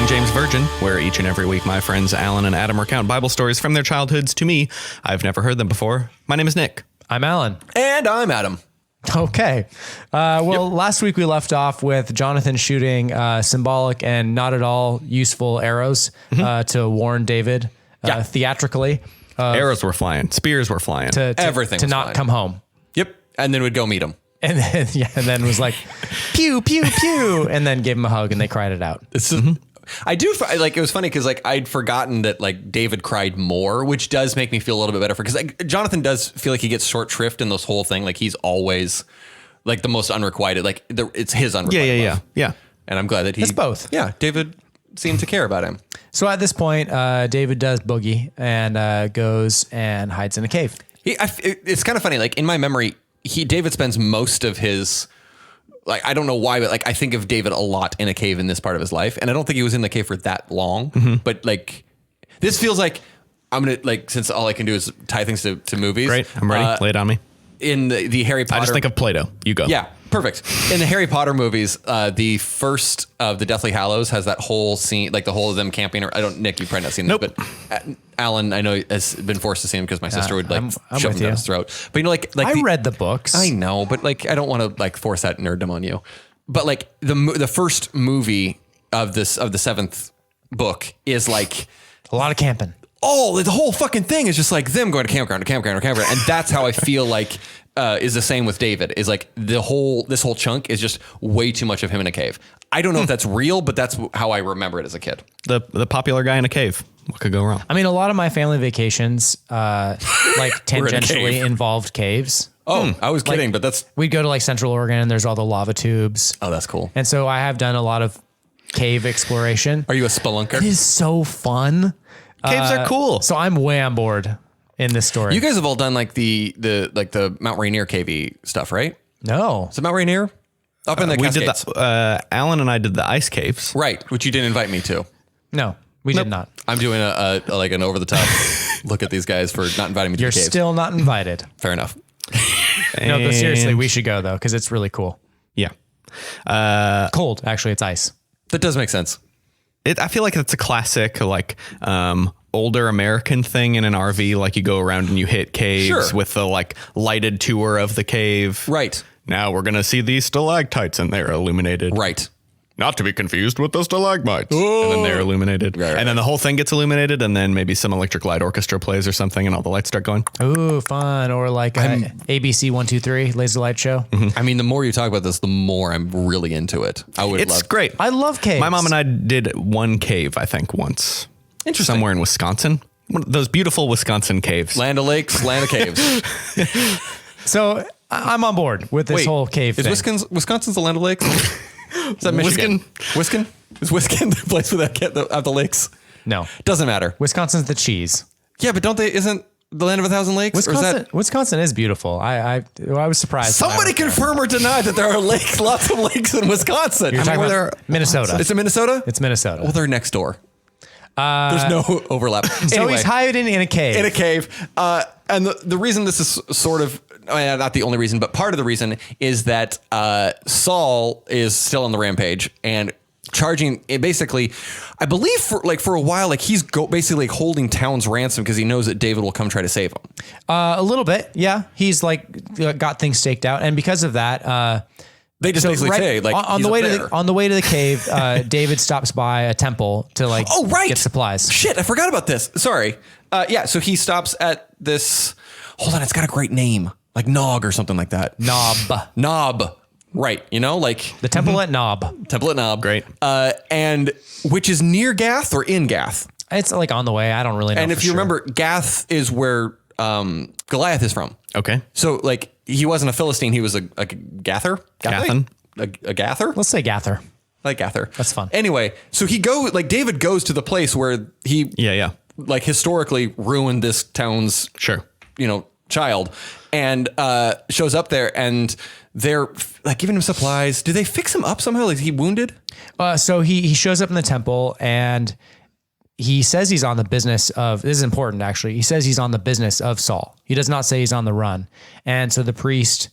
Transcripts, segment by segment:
St. James Virgin, where each and every week my friends Alan and Adam recount Bible stories from their childhoods to me. I've never heard them before. My name is Nick. I'm Alan. And I'm Adam. Okay. Last week we left off with Jonathan shooting symbolic and not at all useful arrows to warn David theatrically. Arrows were flying. Spears were flying. Everything to was not flying. come home. Yep. And then we'd go meet him. And then was like, pew, pew, pew. And then gave him a hug and they cried it out. I do like it was funny because like I'd forgotten that like David cried more, which does make me feel a little bit better because like, Jonathan does feel like he gets short shrift in this whole thing. Like he's always like the most unrequited, like it's his unrequited love. Yeah. And I'm glad that It's both. Yeah. David seemed to care about him. So at this point, David does boogie and goes and hides in a cave. It's kind of funny. Like in my memory, David spends most of his, like, I don't know why, but like, I think of David a lot in a cave in this part of his life. And I don't think he was in the cave for that long, but like, this feels like I'm going to like, since all I can do is tie things to movies. Great. I'm ready. Lay it on me. In the Harry Potter. I just think of Play-Doh. You go. Yeah. Perfect. In the Harry Potter movies, the first of the Deathly Hallows has that whole scene, like the whole of them camping. Nick, you've probably not seen this, but Alan, I know, has been forced to see him because my sister would like shove him down his throat. But you know, like I read the books. I know, but like I don't want to like force that nerddom on you. But like the first movie of the seventh book is like a lot of camping. Oh, the whole fucking thing is just like them going to campground, and that's how I feel like is the same with David. Is like this whole chunk is just way too much of him in a cave. I don't know if that's real, but that's how I remember it as a kid. The popular guy in a cave. What could go wrong? I mean, a lot of my family vacations, like tangentially involved caves. Oh, I was kidding, but that's we'd go to like Central Oregon and there's all the lava tubes. Oh, that's cool. And so I have done a lot of cave exploration. Are you a spelunker? It is so fun. Caves are cool. So I'm way on board in this story. You guys have all done like the Mount Rainier cavey stuff, right? No. Is it Mount Rainier? Up in the Cascades. We did Alan and I did the ice caves. Right, which you didn't invite me to. No, we did not. I'm doing a like an over the top look at these guys for not inviting me to You're the caves. still not invited. Fair enough. No, but seriously, we should go though because it's really cool. Yeah. Cold, actually, it's ice. That does make sense. I feel like it's a classic, like, older American thing in an RV. Like you go around and you hit caves with the like lighted tour of the cave. Right. Now we're going to see these stalactites and they're illuminated. Right. Not to be confused with the stalagmites. Oh. And then they're illuminated. Right. And then the whole thing gets illuminated and then maybe some electric light orchestra plays or something and all the lights start going. Ooh, fun. Or like ABC 123 laser light show. Mm-hmm. I mean, the more you talk about this, the more I'm really into it. It's great. I love caves. My mom and I did one cave, I think, once. Interesting. Somewhere in Wisconsin. One of those beautiful Wisconsin caves. Land of lakes, land of caves. So I'm on board with this whole cave thing. Is Wisconsin's the land of lakes? Is that Michigan? Wisconsin? Is Wisconsin the place where they have the lakes? No. Doesn't matter. Wisconsin's the cheese. Yeah, but isn't the land of 1,000 lakes? Wisconsin is beautiful. I was surprised. Somebody confirm or deny that there are lakes, lots of lakes in Wisconsin. You're talking about Minnesota. It's in Minnesota? It's Minnesota. Well, they're next door. There's no overlap. So anyway, he's hiding in a cave. In a cave. And the reason this is sort of, not the only reason, but part of the reason is that Saul is still on the rampage and charging it basically, I believe for a while, like he's basically like holding towns ransom because he knows that David will come try to save him. A little bit. Yeah. He's like got things staked out. And because of that, they just basically say like on the way to the cave, David stops by a temple to like get supplies. Shit, I forgot about this. Sorry. So he stops at this. Hold on, it's got a great name, like Nog or something like that. Knob. Right, like the temple at Knob. Temple at Knob. Great. And which is near Gath or in Gath? It's like on the way. I don't really know. And if you remember, Gath is where Goliath is from. Okay. So like he wasn't a Philistine, he was a Gather. Gathan. A Gather? Let's say Gather. Like Gather. That's fun. Anyway, so David goes to the place where he like historically ruined this town's child and shows up there and they're like giving him supplies. Do they fix him up somehow? Like is he wounded? So he shows up in the temple and he says he's on the business of, this is important actually. He says he's on the business of Saul. He does not say he's on the run. And so the priest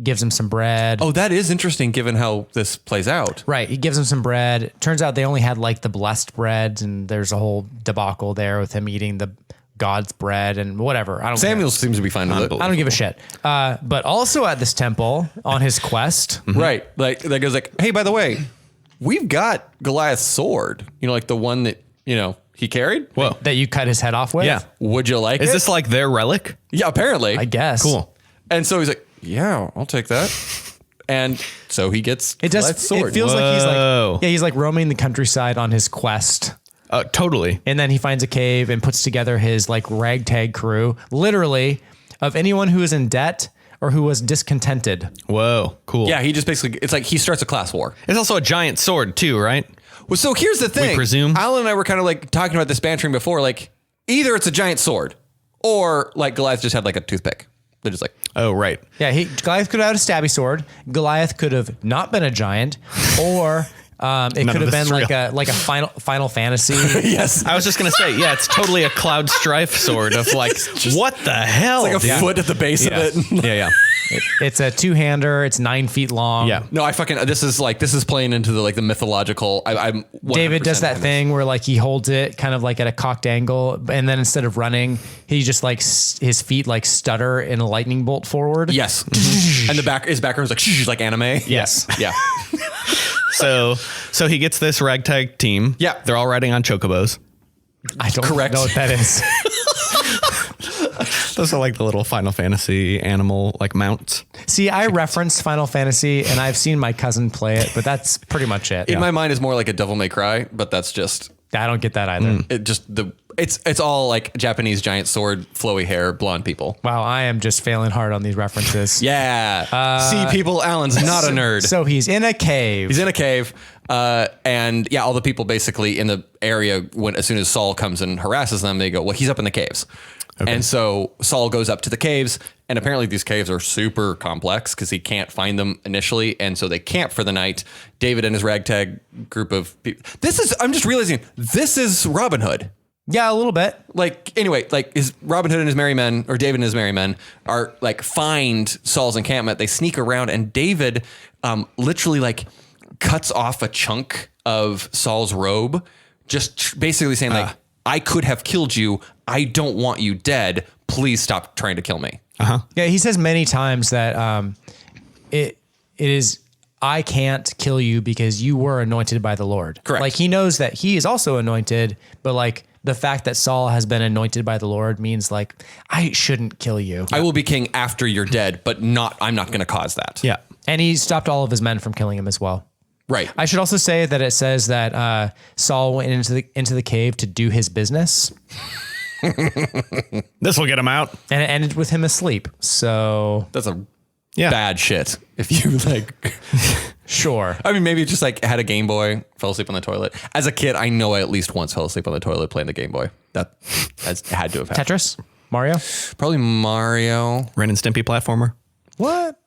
gives him some bread. Oh, that is interesting given how this plays out. Right. He gives him some bread. Turns out they only had like the blessed bread, and there's a whole debacle there with him eating the God's bread and whatever. I don't Samuel care. seems to be fine with it. I don't give a shit. But also at this temple on his quest. Right. Like that goes like, hey, by the way, we've got Goliath's sword. You know, like the one that, he carried. Whoa. That you cut his head off with. Yeah. Would you like it? Is this like their relic? Yeah, apparently. I guess. Cool. And so he's like, yeah, I'll take that. And so he gets It does. Goliath's sword. It feels like Whoa. he's like roaming the countryside on his quest. Totally. And then he finds a cave and puts together his like ragtag crew, literally, of anyone who is in debt or who was discontented. Whoa. Cool. Yeah, he just basically, it's like he starts a class war. It's also a giant sword too, right? Well, so here's the thing. presume. Alan and I were kind of like talking about this bantering before. Like, either it's a giant sword or like Goliath just had like a toothpick. They're just like, Oh, right. Yeah, Goliath could have had a stabby sword. Goliath could have not been a giant, or it could have of this been is like a Final Fantasy. yes. I was just going to say, yeah, it's totally a Cloud Strife sword of like, what the hell? Like a foot at the base yeah. of it. Yeah. It's a two-hander. It's 9 feet long. Yeah. No, this is playing into the mythological. I'm 100% David does that behind thing where like he holds it kind of like at a cocked angle, and then instead of running, he just like his feet like stutter in a lightning bolt forward. this. Yes. And his background's like shh, like anime. Yes. Yeah. So he gets this ragtag team. Yeah. They're all riding on chocobos. I don't Correct. know what that is. Those are like the little Final Fantasy animal like mounts. See, I referenced Final Fantasy, and I've seen my cousin play it, but that's pretty much it. In my mind, it's more like a Devil May Cry, but that's just I don't get that either. it's all like Japanese giant sword, flowy hair, blonde people. Wow, I am just failing hard on these references. Yeah. See, people, Alan's not a nerd. So he's in a cave. He's in a cave, and yeah, all the people basically in the area, as soon as Saul comes and harasses them, they go, well, he's up in the caves. Okay. And so Saul goes up to the caves, and apparently these caves are super complex because he can't find them initially, and so they camp for the night. David and his ragtag group of people. I'm just realizing, this is Robin Hood. Yeah, a little bit. Like, anyway, like his Robin Hood and his merry men, or David and his merry men, are like find Saul's encampment. They sneak around, and David literally like cuts off a chunk of Saul's robe, just basically saying like, I could have killed you. I don't want you dead. Please stop trying to kill me. Yeah, he says many times that it is, I can't kill you because you were anointed by the Lord. Correct. Like he knows that he is also anointed, but like the fact that Saul has been anointed by the Lord means like, I shouldn't kill you. I will be king after you're dead, but I'm not going to cause that. Yeah. And he stopped all of his men from killing him as well. Right. I should also say that it says that Saul went into the cave to do his business. This will get him out. And it ended with him asleep. So That's a Yeah. bad shit. If you like, sure. I mean, maybe just like had a Game Boy, fell asleep on the toilet. As a kid, I know I at least once fell asleep on the toilet playing the Game Boy. That had to have happened. Tetris? Mario? Probably Mario. Ren and Stimpy platformer. What?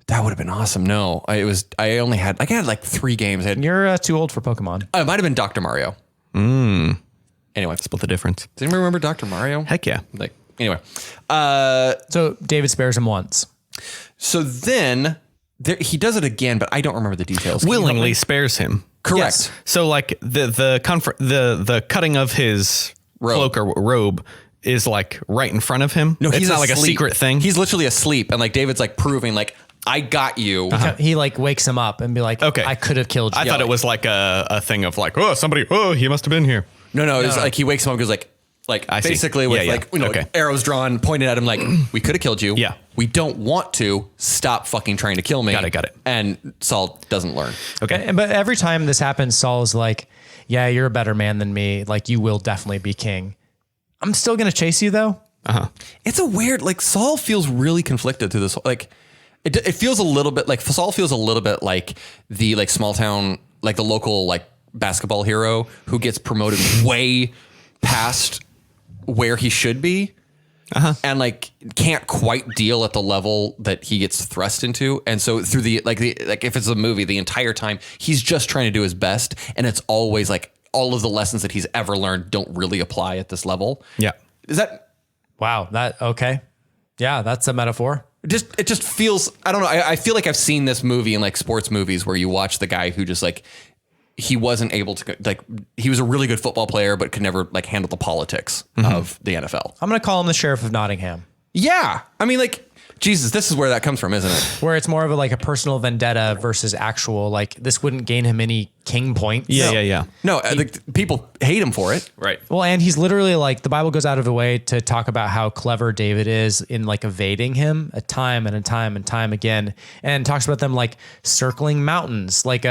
That would have been awesome. No, I had like 3 games. You're too old for Pokemon. It might have been Dr. Mario. Anyway, Split the difference. does anyone remember Dr. Mario? Heck yeah. Like, anyway. So David spares him once. So then he does it again, but I don't remember the details. Can you help Willingly me? spares him. Correct. Yes. So like the cutting of his cloak or robe is like right in front of him. No, it's he's not like a asleep. secret thing. He's literally asleep, and like David's like proving like, I got you. He like wakes him up and be like, Okay. I could have killed you. I thought it was like a thing of like, he must have been here. No, it's like he wakes him up and goes like I see. basically with Yeah, like, okay. arrows drawn, pointed at him like, we could have killed you. Yeah. We don't want to. Stop fucking trying to kill me. Got it. And Saul doesn't learn. Okay. But every time this happens, Saul is like, yeah, you're a better man than me. Like you will definitely be king. I'm still going to chase you though. It's a weird, like Saul feels really conflicted to this. Like it feels a little bit like Saul feels a little bit like the like small town, like the local like basketball hero who gets promoted way past where he should be. And like can't quite deal at the level that he gets thrust into. And so through the if it's a movie, the entire time he's just trying to do his best. And it's always like all of the lessons that he's ever learned don't really apply at this level. Yeah. Is that Wow. Okay. Yeah, that's a metaphor. it just feels, I don't know. I feel like I've seen this movie in like sports movies where you watch the guy who just like, he wasn't able to, like, he was a really good football player, but could never like handle the politics of the NFL. I'm going to call him the Sheriff of Nottingham. Yeah. I mean, like, Jesus, this is where that comes from, isn't it? Where it's more of a personal vendetta versus actual, like, this wouldn't gain him any king points. Yeah. No, people hate him for it. Right. Well, and he's literally like, the Bible goes out of the way to talk about how clever David is in like evading him a time and time again, and talks about them like circling mountains, like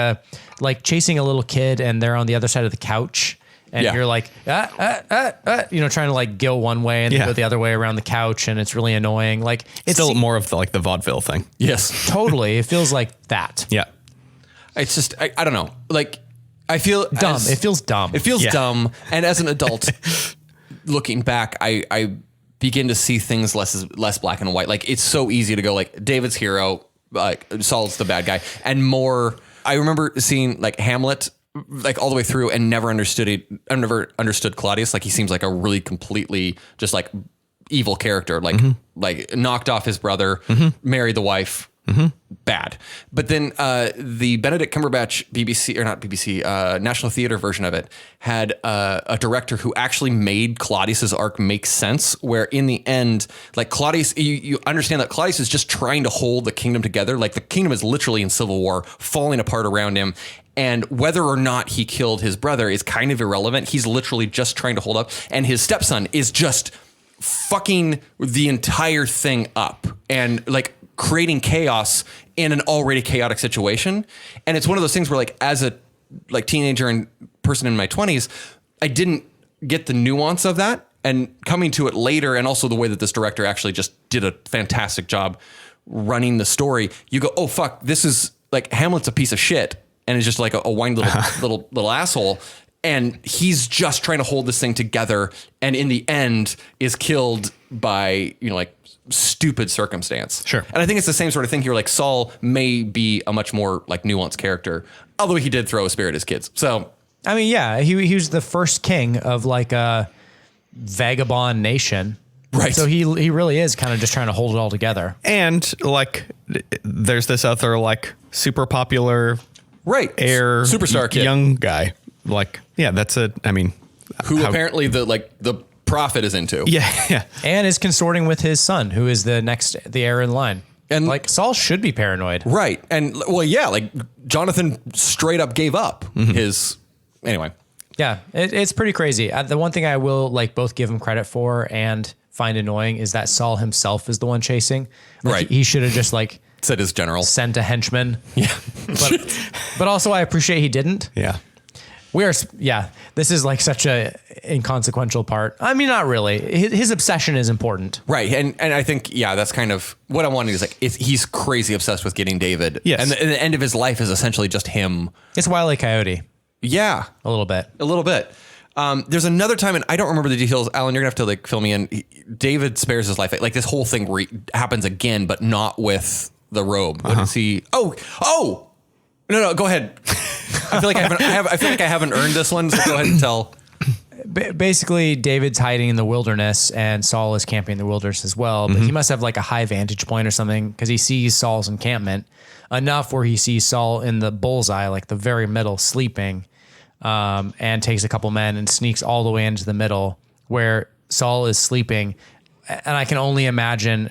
chasing a little kid and they're on the other side of the couch. And you're like, trying to like go one way and then go the other way around the couch. And it's really annoying. Like it's still more of the vaudeville thing. Yes, totally. It feels like that. Yeah. It's just, I don't know. Like I feel dumb. It feels dumb. It feels dumb. And as an adult looking back, I begin to see things less black and white. Like it's so easy to go like David's hero, like Saul's the bad guy, and more. I remember seeing like Hamlet, like all the way through, and never understood it. I never understood Claudius. Like he seems like a really completely just like evil character, like knocked off his brother, married the wife, bad. But then the Benedict Cumberbatch National Theater version of it had a director who actually made Claudius's arc make sense, where in the end, like Claudius, you understand that Claudius is just trying to hold the kingdom together. Like the kingdom is literally in civil war, falling apart around him. And whether or not he killed his brother is kind of irrelevant. He's literally just trying to hold up. And his stepson is just fucking the entire thing up and like creating chaos in an already chaotic situation. And it's one of those things where like as a like teenager and person in my 20s, I didn't get the nuance of that. And coming to it later, and also the way that this director actually just did a fantastic job running the story, you go, oh fuck, this is like Hamlet's a piece of shit. And is just like a whiny little asshole. And he's just trying to hold this thing together. And in the end is killed by, like stupid circumstance. Sure. And I think it's the same sort of thing here. Like Saul may be a much more like nuanced character, although he did throw a spear at his kids. So, I mean, yeah, he was the first king of like a vagabond nation. Right. So he really is kind of just trying to hold it all together. And like, there's this other like super popular heir superstar kid, young guy. Like, yeah, who apparently the prophet is into. Yeah. And is consorting with his son, who is the heir in line. And like Saul should be paranoid. Right. And well, yeah, like Jonathan straight up gave up his, anyway. Yeah, it's pretty crazy. The one thing I will like both give him credit for and find annoying is that Saul himself is the one chasing. Like, right. He should have just like said his general sent a henchman. Yeah. But also I appreciate he didn't. Yeah. This is like such a inconsequential part. I mean, not really. His obsession is important. Right. And I think, that's kind of what I wanted is like, he's crazy obsessed with getting David. Yes. And the end of his life is essentially just him. It's Wile E. Coyote. Yeah. A little bit. There's another time, and I don't remember the details. Alan, you're gonna have to like fill me in. David spares his life. Like this whole thing happens again, but not with the robe. What does he? Oh! No, go ahead. I feel like I haven't earned this one. So go ahead and tell. Basically, David's hiding in the wilderness, and Saul is camping in the wilderness as well. But he must have like a high vantage point or something because he sees Saul's encampment enough where he sees Saul in the bullseye, like the very middle, sleeping. And takes a couple men and sneaks all the way into the middle where Saul is sleeping. And I can only imagine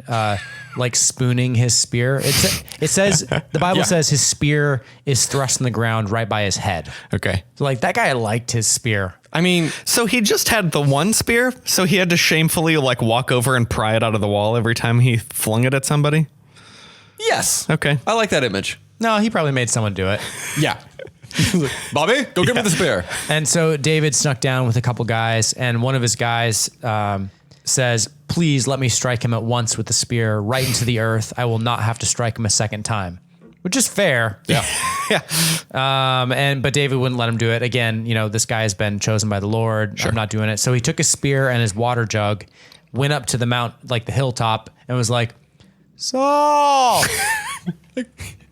like spooning his spear. It says, the Bible says his spear is thrust in the ground right by his head. Okay. So like that guy liked his spear. I mean, so he just had the one spear, so he had to shamefully like walk over and pry it out of the wall every time he flung it at somebody? yes. Okay. I like that image. No, he probably made someone do it. Yeah. Bobby, go give me the spear. And so David snuck down with a couple guys, and one of his guys says, please let me strike him at once with the spear right into the earth. I will not have to strike him a second time, which is fair. Yeah. But David wouldn't let him do it. Again, this guy has been chosen by the Lord. Sure. I'm not doing it. So he took his spear and his water jug, went up to the mount, like the hilltop, and was like, Saul!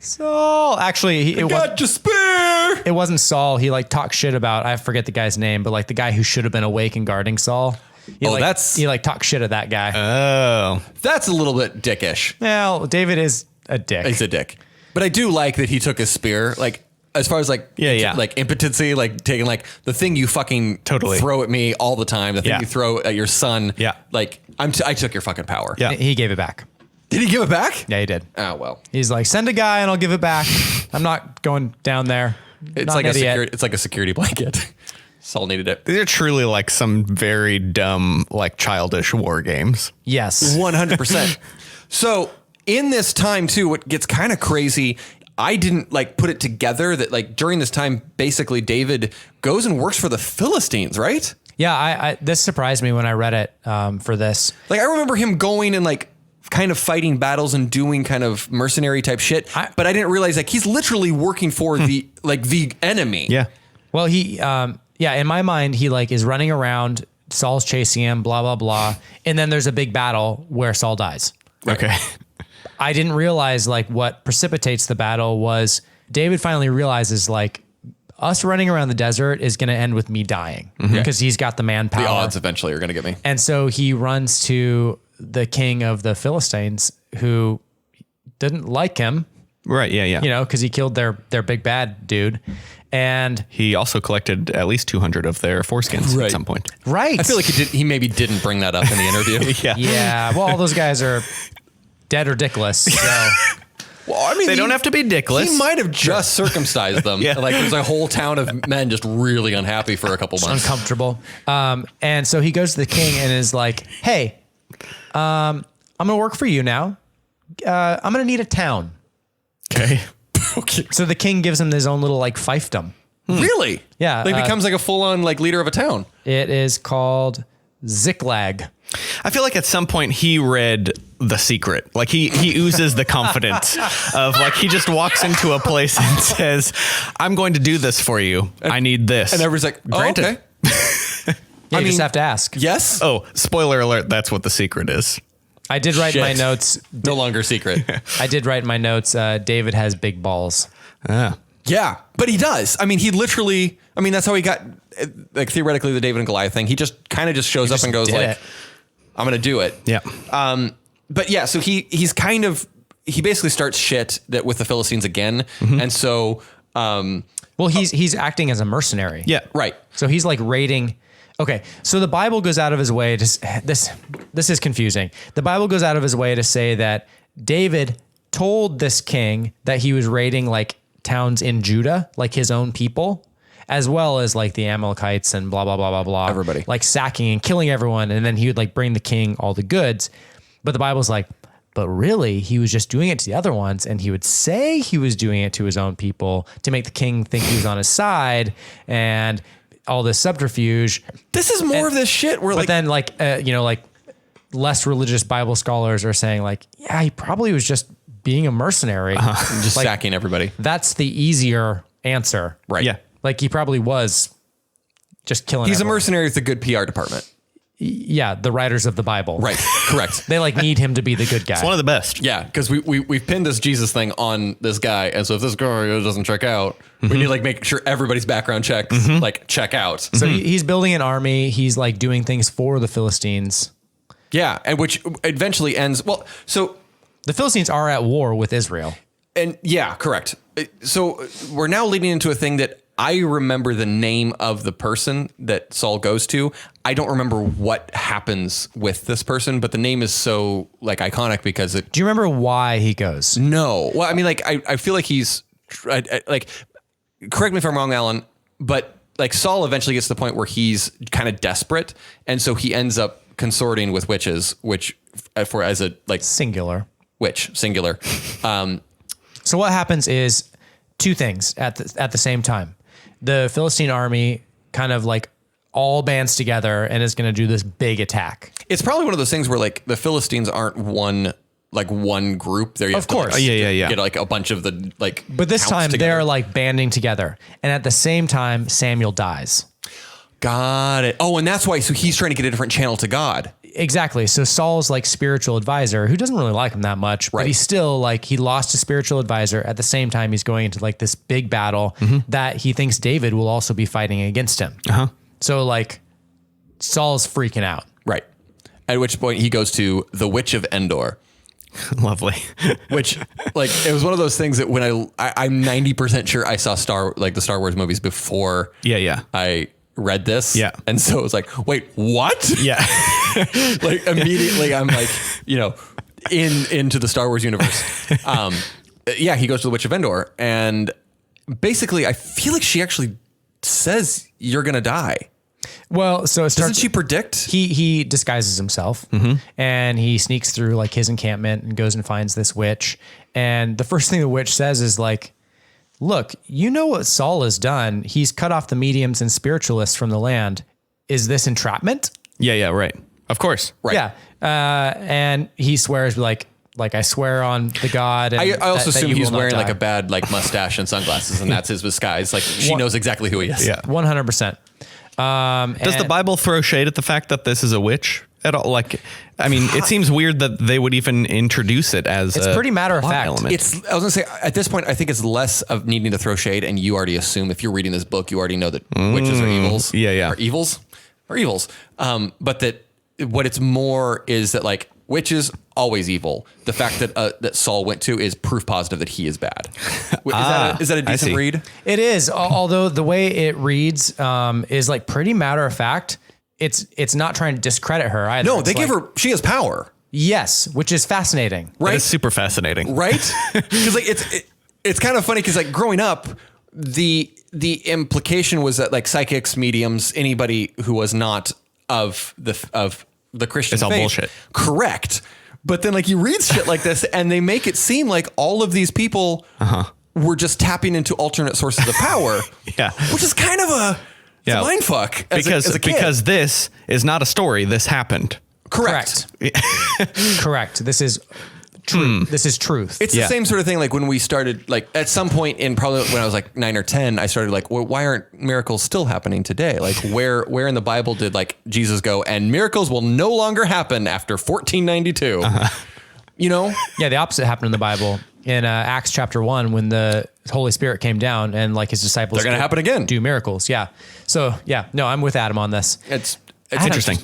Saul. Actually, it got your spear. It wasn't Saul. He like talked shit about, I forget the guy's name, but like the guy who should have been awake and guarding Saul. He like talks shit at that guy. Oh, That's a little bit dickish. Well, David is a dick. He's a dick. But I do like that he took his spear, like as far as like like impotency, like taking like the thing you fucking throw at me all the time, the thing you throw at your son. Yeah. Like I took your fucking power. Yeah. He gave it back. Did he give it back? Yeah, he did. Oh, well. He's like, send a guy and I'll give it back. I'm not going down there. It's like a security blanket. Saul needed it. These are truly like some very dumb, like childish war games. Yes. 100%. So in this time too, what gets kind of crazy, I didn't like put it together that like during this time, basically David goes and works for the Philistines, right? Yeah. I this surprised me when I read it for this. Like I remember him going and like kind of fighting battles and doing kind of mercenary type shit. But I didn't realize like he's literally working for the enemy. Yeah. Well, in my mind, he like is running around, Saul's chasing him, blah, blah, blah. And then there's a big battle where Saul dies. Okay. I didn't realize like what precipitates the battle was David finally realizes like us running around the desert is going to end with me dying because he's got the manpower. The odds eventually are going to get me. And so he runs to the king of the Philistines who didn't like him. Right. Yeah. Yeah. You know, because he killed their big bad dude. And he also collected at least 200 of their foreskins at some point. Right. I feel like he maybe didn't bring that up in the interview. Yeah. Yeah. Well, all those guys are dead or dickless. So. Well, I mean, they don't have to be dickless. He might have just circumcised them. Yeah. Like there's a whole town of men just really unhappy for a couple months. Uncomfortable. And so he goes to the king and is like, hey, I'm going to work for you now. I'm going to need a town. Okay. Okay. So the king gives him his own little like fiefdom. Really? Yeah. Like becomes like a full on like leader of a town. It is called Ziklag. I feel like at some point he read The Secret. Like he oozes the confidence of like he just walks into a place and says, I'm going to do this for you. I need this. And everybody's like, oh, Granted. okay. Yeah, you just have to ask. Yes. Oh, spoiler alert. That's what The Secret is. I did write in my Shit. notes. No longer secret. I did write in my notes. David has big balls. Ah. Yeah, but he does. I mean, he literally, I mean, that's how he got like theoretically the David and Goliath thing. He just kind of just shows up and goes like, I'm going to do it. Yeah. But yeah, so he basically starts shit that with the Philistines again. And so, Well, he's acting as a mercenary. Yeah. right. So he's like raiding. Okay, so the Bible goes out of his way to this is confusing. The Bible goes out of his way to say that David told this king that he was raiding like towns in Judah, like his own people, as well as like the Amalekites and blah blah blah blah blah. Everybody. Like sacking and killing everyone, and then he would like bring the king all the goods. But the Bible's like, but really, he was just doing it to the other ones, and he would say he was doing it to his own people to make the king think he was on his side, and all this subterfuge. This is more of this shit where But then like, like less religious Bible scholars are saying like, yeah, he probably was just being a mercenary. just like, sacking everybody. That's the easier answer. Right. Yeah. Like he probably was just killing He's everyone. a mercenary with a good PR department. Yeah, the writers of the Bible. Right. Correct. They like need him to be the good guy. It's one of the best. Yeah, because we've pinned this Jesus thing on this guy, and so if this guy doesn't check out, we need to like make sure everybody's background checks like check out. So he's building an army. He's like doing things for the Philistines. Yeah, and which eventually ends well. So The Philistines are at war with Israel. and yeah, correct. So we're now leading into a thing that I remember the name of the person that Saul goes to. I don't remember what happens with this person, but the name is so like iconic because it. Do you remember why he goes? No, well, I mean, like I feel like he's like. Correct me if I'm wrong, Alan, but like Saul eventually gets to the point where he's kind of desperate, and so he ends up consorting with witches, which for as a like Singular. witch singular. So what happens is two things at the same time. The Philistine army kind of like all bands together and is going to do this big attack. It's probably one of those things where like the Philistines aren't one group. There, you have Of course. to, like, Yeah. get like a bunch of the like. But this counts time together. they're like banding together. And at the same time, Samuel dies. Got it. Oh, and that's why. So he's trying to get a different channel to God. Exactly. So Saul's like spiritual advisor, who doesn't really like him that much, but he's still like, he lost a spiritual advisor. At the same time, he's going into like this big battle that he thinks David will also be fighting against him. So like Saul's freaking out. Right. At which point he goes to the Witch of Endor. Lovely. Which, like, it was one of those things that when I'm 90% sure I saw the Star Wars movies before I read this. Yeah. And so it was like, wait, what? Yeah. Like immediately I'm like, into the Star Wars universe. He goes to the Witch of Endor, and basically I feel like she actually says you're going to die. Well, so it starts. Doesn't she predict? He disguises himself and he sneaks through like his encampment and goes and finds this witch. And the first thing the witch says is like, look, you know what Saul has done? He's cut off the mediums and spiritualists from the land. Is this entrapment? Yeah, right. Of course. Right. Yeah. And he swears like I swear on the God. And I also that assume you he's will not wearing like die. a bad like mustache and sunglasses, and that's his disguise. Like she knows exactly who he is. Yeah. 100%. Does the Bible throw shade at the fact that this is a witch at all? Like, I mean, it seems weird that they would even introduce it as It's pretty matter of plot fact. element. I was gonna say at this point, I think it's less of needing to throw shade, and you already assume if you're reading this book, you already know that witches are evils. Yeah. Are evils. But that what it's more is that like witches always evil. The fact that Saul went to is proof positive that he is bad. Is that a decent see. read? It is, although the way it reads is like pretty matter of fact. It's not trying to discredit her either. No, It's they give like- her. She has power. Yes, which is fascinating. Right. It's super fascinating. Right? Because like it's kind of funny because like growing up, the implication was that like psychics, mediums, anybody who was not of the Christian It's all faith, bullshit. correct. But then like you read shit like this and they make it seem like all of these people were just tapping into alternate sources of power. Yeah. Which is kind of a mind fuck as a kid. Because this is not a story. This happened. Correct. Correct. This is true. This is truth. It's the same sort of thing. Like when we started, like at some point in probably when I was like 9 or 10, I started like, well, why aren't miracles still happening today? Like where in the Bible did like Jesus go and miracles will no longer happen after 1492? You know? Yeah, the opposite happened in the Bible. In Acts chapter 1, when the Holy Spirit came down and like his disciples, They're going to happen again. do miracles. Yeah. So yeah, no, I'm with Adam on this. It's Adam, interesting.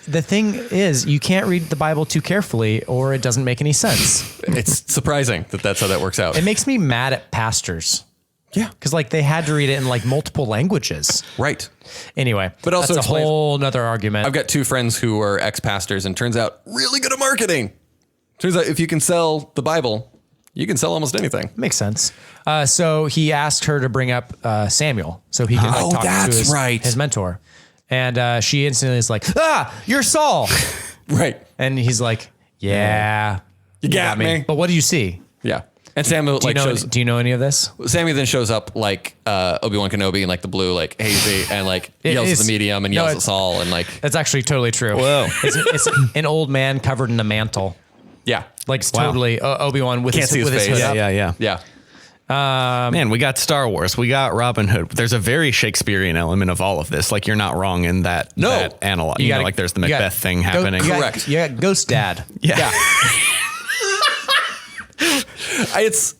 The thing is, you can't read the Bible too carefully or it doesn't make any sense. It's surprising that that's how that works out. It makes me mad at pastors. Yeah. Because like they had to read it in like multiple languages. Right. Anyway, But also that's a explains- whole nother argument. I've got 2 friends who are ex-pastors and turns out really good at marketing. Turns out if you can sell the Bible, you can sell almost anything. Makes sense. So he asked her to bring up Samuel so he could like, talk to his mentor. And she instantly is like, you're Saul. Right. And he's like, yeah. You got me. But what do you see? Yeah. And Samuel Do you know any of this? Samuel then shows up like Obi-Wan Kenobi in like the blue, like hazy, and like yells at the medium and yells at Saul and like That's actually totally true. Whoa. It's an old man covered in a mantle. yeah, Like totally Obi-Wan with Can't see his with his face. hood up. Yeah. yeah. Man, we got Star Wars. We got Robin Hood. There's a very Shakespearean element of all of this. Like you're not wrong in that. No. that analog. You know, like there's the Macbeth thing happening. Correct. You got Ghost Dad. Yeah. It's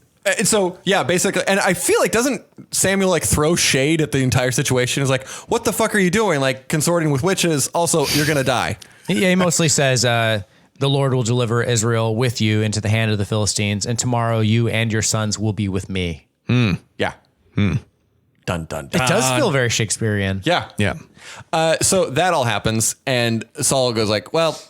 so yeah, basically, and I feel like doesn't Samuel like throw shade at the entire situation? Is like, what the fuck are you doing? Like consorting with witches. Also, you're gonna die. Yeah, he mostly says, the Lord will deliver Israel with you into the hand of the Philistines, and tomorrow you and your sons will be with me. Yeah. Dun dun dun. It does feel very Shakespearean. Yeah. Yeah. So that all happens, and Saul goes like, well,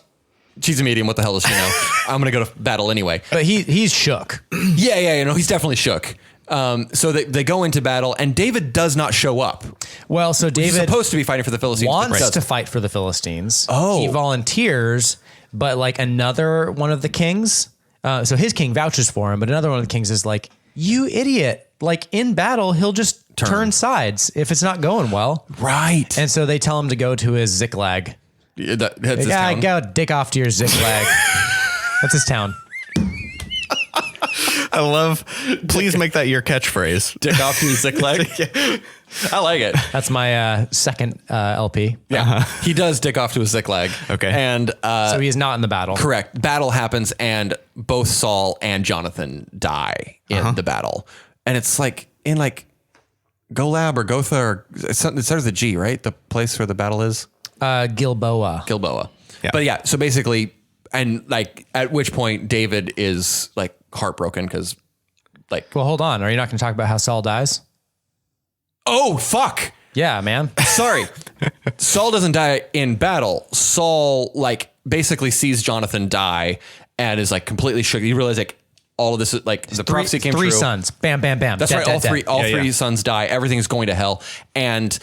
she's a medium. What the hell does she know? I'm gonna go to battle anyway. But he's shook. Yeah. You know, he's definitely shook. So they go into battle, and David does not show up. Well, so He's David supposed to be fighting for the Philistines. but wants doesn't. to fight for the Philistines. Oh. He volunteers, but like another one of the kings, so his king vouches for him, but another one of the kings is like, you idiot. Like in battle, he'll just turn sides if it's not going well. Right. And so they tell him to go to his Ziklag. That's his Yeah, town. go dick off to your Ziklag. That's his town. I love. Please make that your catchphrase. Dick off to his Ziklag. I like it. That's my second LP. Yeah. He does dick off to his Ziklag. Okay. And So he is not in the battle. correct. Battle happens, and both Saul and Jonathan die in the battle. And it's like in like Golab or Gotha or it starts with a G, right? The place where the battle is Gilboa. Gilboa. Yeah. But yeah, so basically, and like at which point David is like heartbroken because like, Well, hold on. Are you not going to talk about how Saul dies? oh, fuck. Yeah, man. Sorry. Saul doesn't die in battle. Saul like basically sees Jonathan die and is like completely shook. He realized like all of this is like the prophecy came true. Three sons. Bam, bam, bam. That's Dead, right. dead, All dead. three sons die. Everything's going to hell. And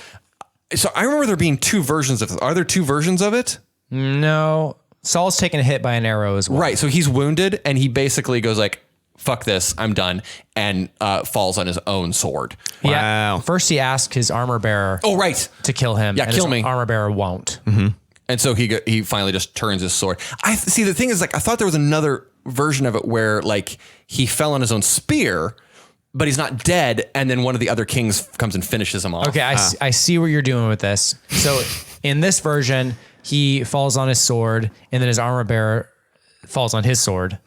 so I remember there being two versions of it. Are there two versions of it? No. Saul's taken a hit by an arrow as well. Right. So he's wounded and he basically goes like, fuck this, I'm done, and falls on his own sword. Yeah. Wow. First, he asked his armor bearer Oh, right. to kill him. Yeah, and kill his me. Armor bearer won't. And so he finally just turns his sword. I see. The thing is, like, I thought there was another version of it where like he fell on his own spear, but he's not dead. And then one of the other kings comes and finishes him off. Okay, I see what you're doing with this. So in this version, he falls on his sword, and then his armor bearer falls on his sword.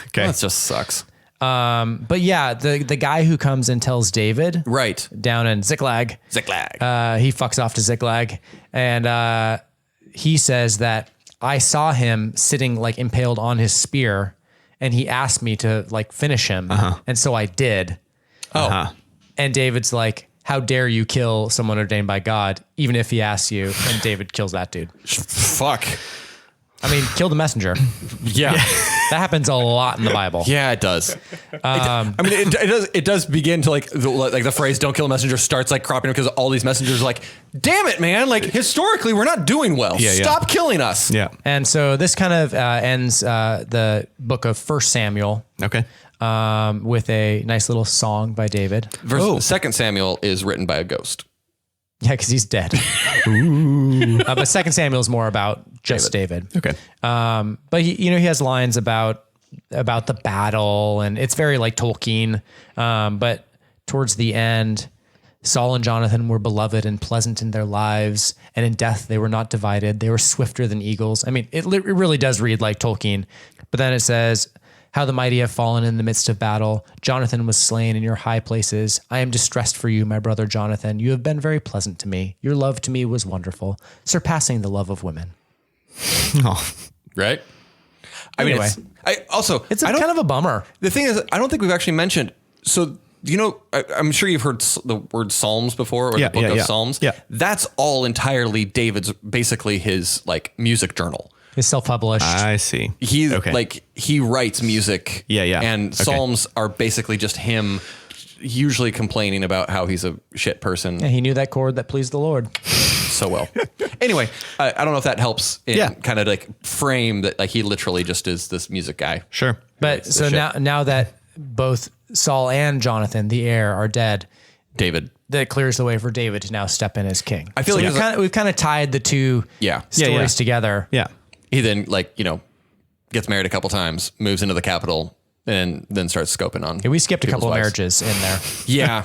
Okay. That just sucks. But yeah, the guy who comes and tells David Right. down in Ziklag, Ziklag. he fucks off to Ziklag, and he says that I saw him sitting like impaled on his spear, and he asked me to like finish him, and so I did. Oh. And David's like, how dare you kill someone ordained by God, even if he asks you? And David kills that dude. Fuck. I mean, kill the messenger. Yeah. That happens a lot in the Bible. Yeah, it does. It does begin to like the phrase "don't kill a messenger" starts like cropping up because all these messengers are like, damn it, man! Like historically, we're not doing well. Yeah, yeah. Stop killing us. Yeah. And so this kind of ends the book of 1 Samuel Okay. with a nice little song by David. Second Samuel is written by a ghost. Yeah, because he's dead. But 2 Samuel is more about just David. Okay. But he has lines about the battle, and it's very like Tolkien. But towards the end, Saul and Jonathan were beloved and pleasant in their lives, and in death they were not divided. They were swifter than eagles. I mean, it really does read like Tolkien. But then it says, how the mighty have fallen in the midst of battle. Jonathan was slain in your high places. I am distressed for you, my brother Jonathan. You have been very pleasant to me. Your love to me was wonderful, surpassing the love of women. Oh. Right. Anyway. It's kind of a bummer. The thing is, I don't think we've actually mentioned. So, I'm sure you've heard the word Psalms before, or the book of Psalms. Yeah. That's all entirely David's, basically his like music journal. It's self-published. I see. He writes music. Yeah. And Okay. Psalms are basically just him usually complaining about how he's a shit person And he knew that chord that pleased the Lord. so well. Anyway, I don't know if that helps in kind of like frame that like he literally just is this music guy. Sure. But so now that both Saul and Jonathan, the heir, are dead, David. that clears the way for David to now step in as king. I feel like we've kind of tied the two stories together. Yeah. he then gets married a couple times, moves into the capital, and then starts scoping on. Yeah, we skipped a couple of wives. marriages in there. Yeah.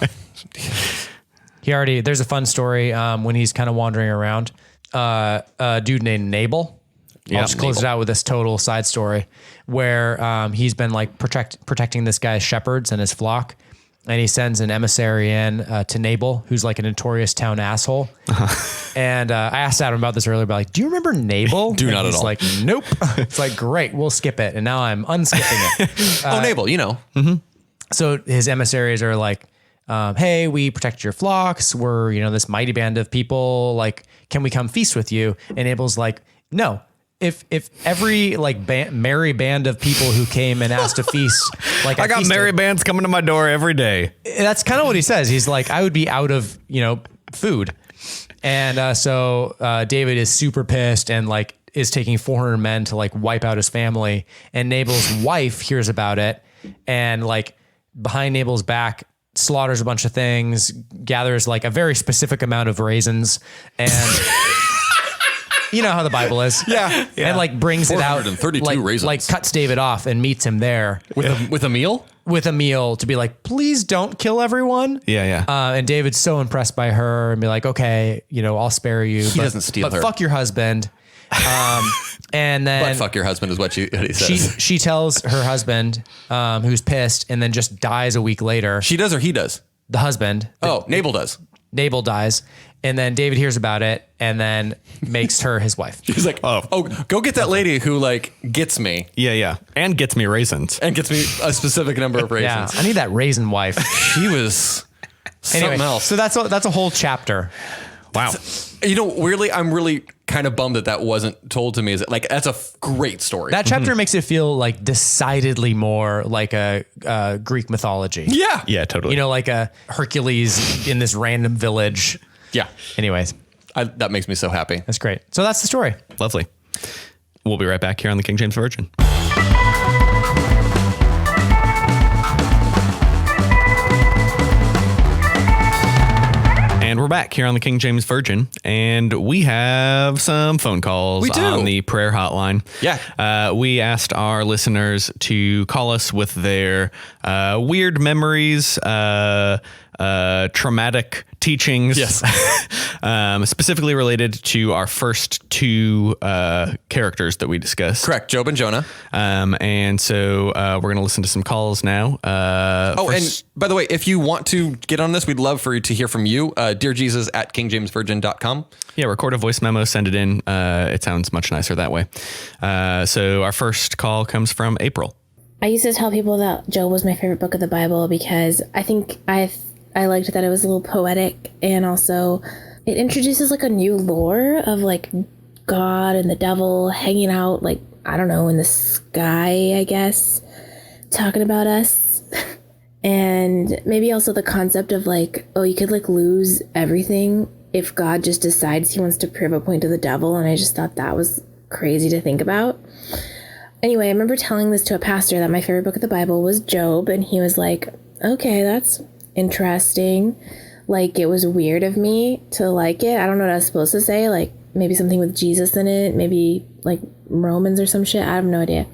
There's a fun story when he's kind of wandering around. A dude named Nabal. I'll just close it out with this total side story where he's been like protecting this guy's shepherds and his flock. And he sends an emissary in to Nabal, who's like a notorious town asshole. And I asked Adam about this earlier, but like, do you remember Nabal? Do not at he's all. like, nope. It's like, great, we'll skip it. And now I'm unskipping it. Nabal, So his emissaries are like, hey, we protect your flocks. We're, this mighty band of people. Like, can we come feast with you? And Nabal's like, no. If every like merry band of people who came and asked to feast, like I got feasted, merry bands coming to my door every day. that's kind of what he says. He's like, I would be out of, food. And so David is super pissed and like is taking 400 men to like wipe out his family. And Nabal's wife hears about it and like behind Nabal's back slaughters a bunch of things, gathers like a very specific amount of raisins, and you know how the Bible is. Yeah. And like brings it out, 432 like, raisins. like cuts David off and meets him there with a meal. with a meal to be like, please don't kill everyone. Yeah. And David's so impressed by her and be like, okay, I'll spare you. He doesn't steal but her. fuck your husband. And then But fuck your husband is what he says. she tells her husband, who's pissed, and then just dies a week later. She does or he does? The husband. Oh, Nabal does. Nabal dies, and then David hears about it and then makes her his wife. He's like, oh, go get that lady who like gets me Yeah. And gets me raisins. and gets me a specific number of Yeah, raisins. I need that raisin wife. She was something else. So that's a whole chapter. Wow. You know, weirdly, I'm really kind of bummed that wasn't told to me. Is it like that's a great story? That chapter makes it feel like decidedly more like a Greek mythology. yeah, Yeah, totally. You know, like a Hercules in this random village. yeah. Anyways, That makes me so happy. that's great. So that's the story. Lovely. We'll be right back here on the King James Virgin. And we're back here on the King James Virgin, and we have some phone calls We do. on the prayer hotline. Yeah. We asked our listeners to call us with their weird memories, traumatic teachings, Yes. Specifically related to our first two characters that we discussed. Correct, Job and Jonah. And so we're going to listen to some calls now. And by the way, if you want to get on this, we'd love for you to hear from you. Dear Jesus at kingjamesvirgin.com. Yeah, record a voice memo, send it in. It sounds much nicer that way. So our first call comes from April. I used to tell people that Job was my favorite book of the Bible because I think I liked that it was a little poetic, and also it introduces like a new lore of like God and the devil hanging out, like, I don't know, in the sky, I guess, talking about us. And maybe also the concept of like, oh, you could like lose everything if God just decides he wants to prove a point to the devil. And I just thought that was crazy to think about. Anyway, I remember telling this to a pastor that my favorite book of the Bible was Job, and he was like, okay, that's interesting. Like, it was weird of me to like it. I don't know what I was supposed to say. Like, maybe something with Jesus in it, maybe like Romans or some shit. I have no idea.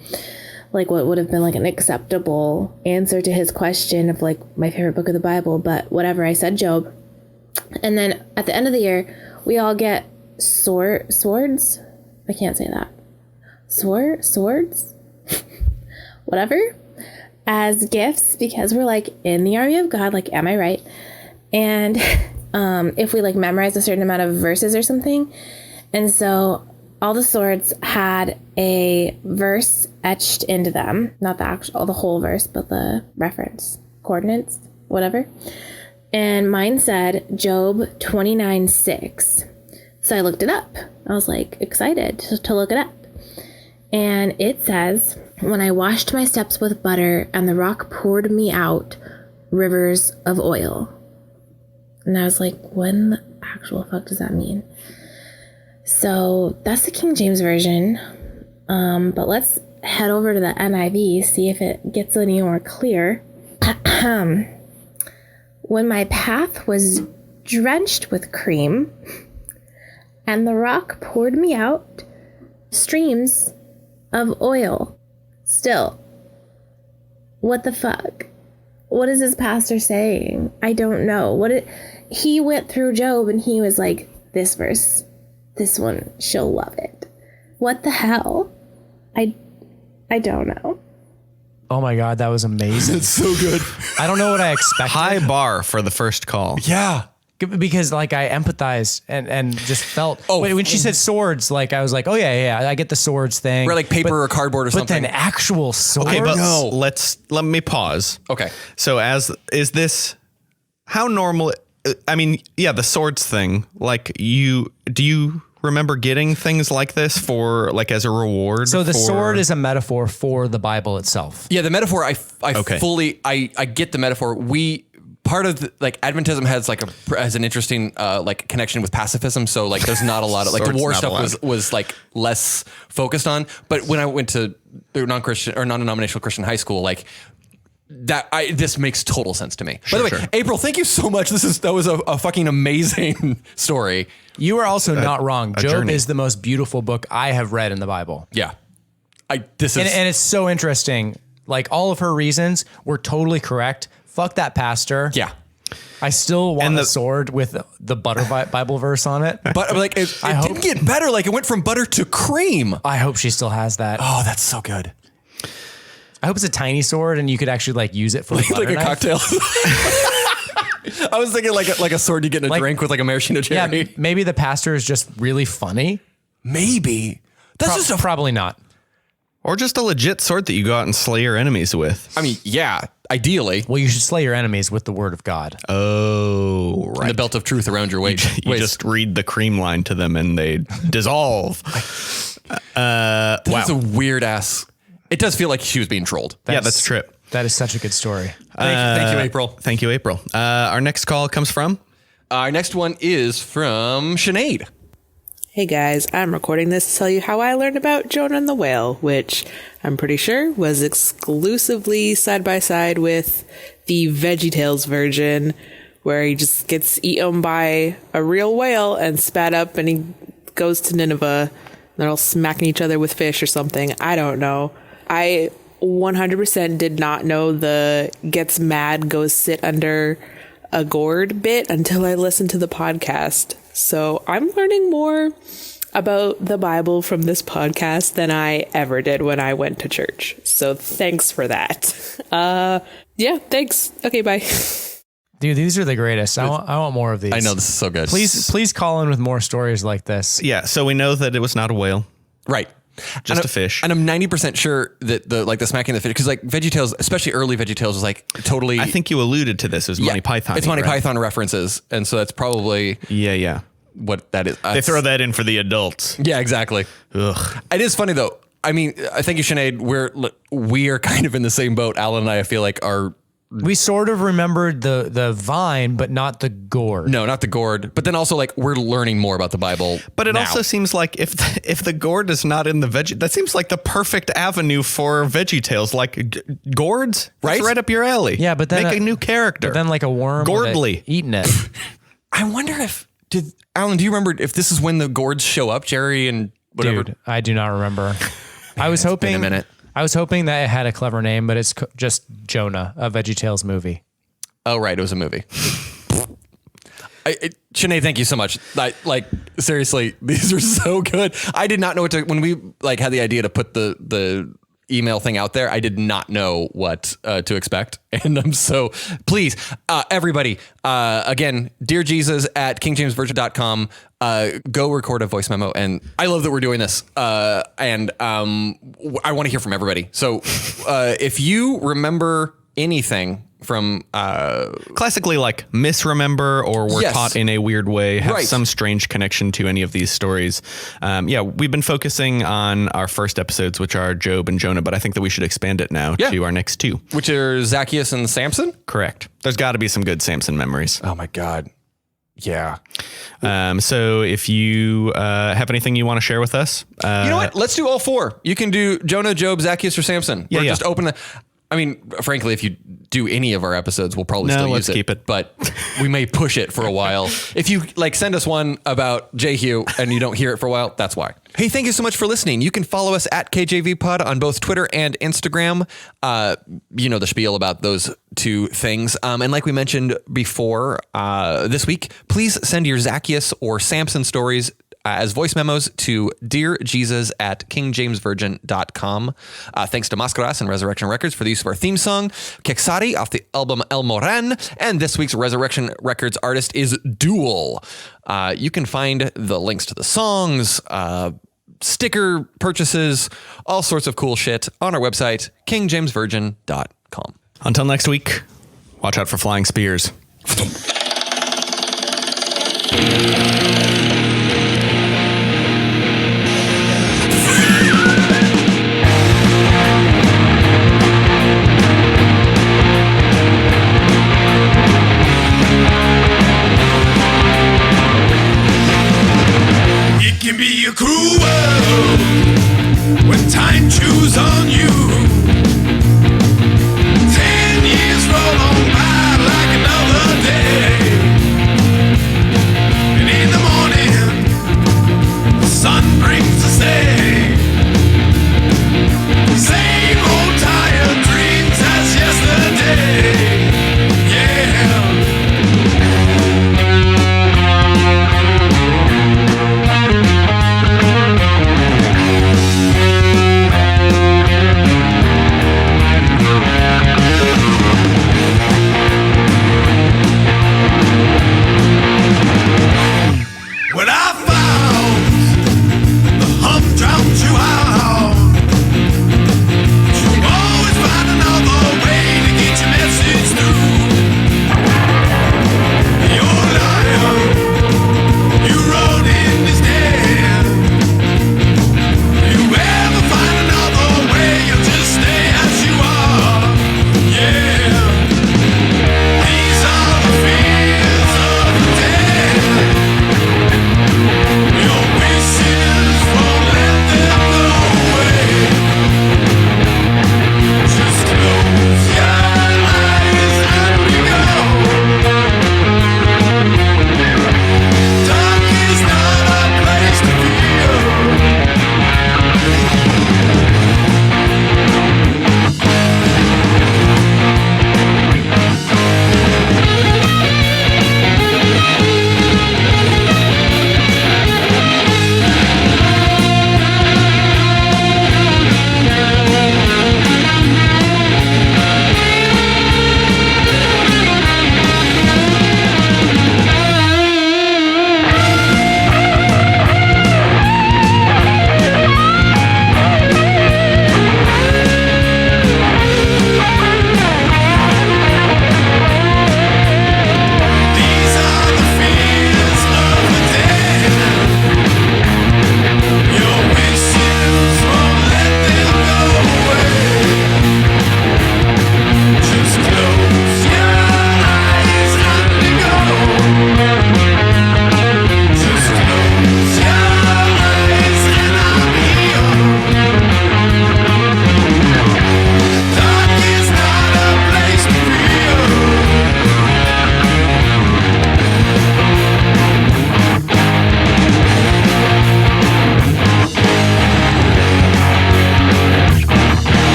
Like, what would have been like an acceptable answer to his question of like my favorite book of the Bible, but whatever. I said Job. And then at the end of the year, we all get swords. I can't say that. Swords? Whatever. As gifts, because we're like in the army of God, like, am I right? And if we like memorize a certain amount of verses or something. And so all the swords had a verse etched into them, not the whole verse, but the reference, coordinates, whatever. And mine said Job 29:6. So I looked it up. I was like excited to look it up. And it says, when I washed my steps with butter and the rock poured me out rivers of oil. And I was like, what in the actual fuck does that mean? So that's the King James Version. But let's head over to the NIV, see if it gets any more clear. When my path was drenched with cream and the rock poured me out streams of oil. Still, what the fuck? What is this pastor saying? I don't know. He went through Job and he was like, this verse, this one, she'll love it. What the hell? I don't know. Oh my God, that was amazing. It's so good. I don't know what I expected. High bar for the first call. Yeah. Because like I empathized and just felt when she said swords, like I was like, oh yeah, I get the swords thing. Or like paper or cardboard or something. But then actual swords. Okay, but let me pause. Okay. So is this how normal? I mean, yeah, the swords thing. Like, do you remember getting things like this for like as a reward? So the sword is a metaphor for the Bible itself. Yeah, the metaphor. I Okay. fully get the metaphor. Part of like Adventism has an interesting like connection with pacifism. So like there's not a lot of like the Swords war not stuff allowed. was like less focused on. But when I went to the non-Christian or non-denominational Christian high school, like this makes total sense to me. By the way, sure. April, thank you so much. That was a fucking amazing story. You are also not wrong. Job journey. is the most beautiful book I have read in the Bible. Yeah, And it's so interesting. Like all of her reasons were totally correct. Fuck that pastor. yeah. I still want a sword with the butter Bible verse on it. But like it didn't get better. Like it went from butter to cream. I hope she still has that. Oh, that's so good. I hope it's a tiny sword and you could actually like use it for a butter Like a knife. cocktail. I was thinking like a sword you get in a drink with like a maraschino cherry. Yeah, maybe the pastor is just really funny. Maybe. That's just a... Probably not. Or just a legit sword that you go out and slay your enemies with. I mean, yeah, ideally. Well, you should slay your enemies with the word of God. Oh, right. And the belt of truth around your waist. You just read the cream line to them and they dissolve. That's a weird ass. It does feel like she was being trolled. That's a trip. That is such a good story. Thank you, April. Thank you, April. Our next call comes from? Our next one is from Sinead. Hey guys, I'm recording this to tell you how I learned about Jonah and the Whale, which I'm pretty sure was exclusively side by side with the VeggieTales version, where he just gets eaten by a real whale and spat up and he goes to Nineveh. They're all smacking each other with fish or something. I don't know. I 100% did not know the gets mad, goes sit under a gourd bit until I listened to the podcast. So I'm learning more about the Bible from this podcast than I ever did when I went to church. So thanks for that. Yeah, thanks. Okay, bye. Dude, these are the greatest. I want more of these. I know, this is so good. Please call in with more stories like this. Yeah, so we know that it was not a whale. Right. Just a fish. And I'm 90% sure that the smacking the fish, because like VeggieTales, especially early VeggieTales, was like totally... I think you alluded to this. It was Monty Python. It's Monty Python references. And so that's probably... Yeah. What that is. They throw that in for the adults. Yeah, exactly. Ugh. It is funny though. I mean, thank you, Sinead. We are kind of in the same boat. Alan and I feel like are... We sort of remembered the vine, but not the gourd. No, not the gourd. But then also like we're learning more about the Bible. But it now. also seems like if the gourd is not in the veggie, that seems like the perfect avenue for VeggieTales. Like gourds, right? Right up your alley. Yeah, but then make a new character. But then like a worm, Gourdly, eating it. I wonder Alan, do you remember if this is when the gourds show up, Jerry and whatever? Dude, I do not remember. I was hoping been a minute. I was hoping that it had a clever name, but it's just Jonah, a VeggieTales movie. Oh, right. It was a movie. Sinead, thank you so much. Seriously, these are so good. I did not know what to, when we like had the idea to put the email thing out there, I did not know what to expect. And I'm so, please, everybody, again, Dear Jesus at kingjamesvirgin.com, go record a voice memo. And I love that we're doing this. And I want to hear from everybody. So if you remember anything from classically like misremember or were Yes. taught in a weird way, have Right. some strange connection to any of these stories. We've been focusing on our first episodes, which are Job and Jonah, but I think that we should expand it now to our next two. which are Zacchaeus and Samson. Correct. There's got to be some good Samson memories. Oh my God. Yeah. So if you have anything you want to share with us, You know what? Let's do all four. You can do Jonah, Job, Zacchaeus, or Samson. Yeah, Or yeah. just open the... I mean, frankly, if you do any of our episodes, we'll probably still let's use keep it. But we may push it for a while. If you like send us one about Jehu and you don't hear it for a while, that's why. Hey, thank you so much for listening. You can follow us at KJVPod on both Twitter and Instagram. You know the spiel about those two things. And like we mentioned before, this week, please send your Zacchaeus or Samson stories as voice memos to dearjesus@kingjamesvirgin.com. Thanks to Mascaras and Resurrection Records for the use of our theme song, Kexari off the album El Moran. And this week's Resurrection Records artist is Duel. You can find the links to the songs, sticker purchases, all sorts of cool shit on our website, kingjamesvirgin.com. until next week, watch out for flying spears.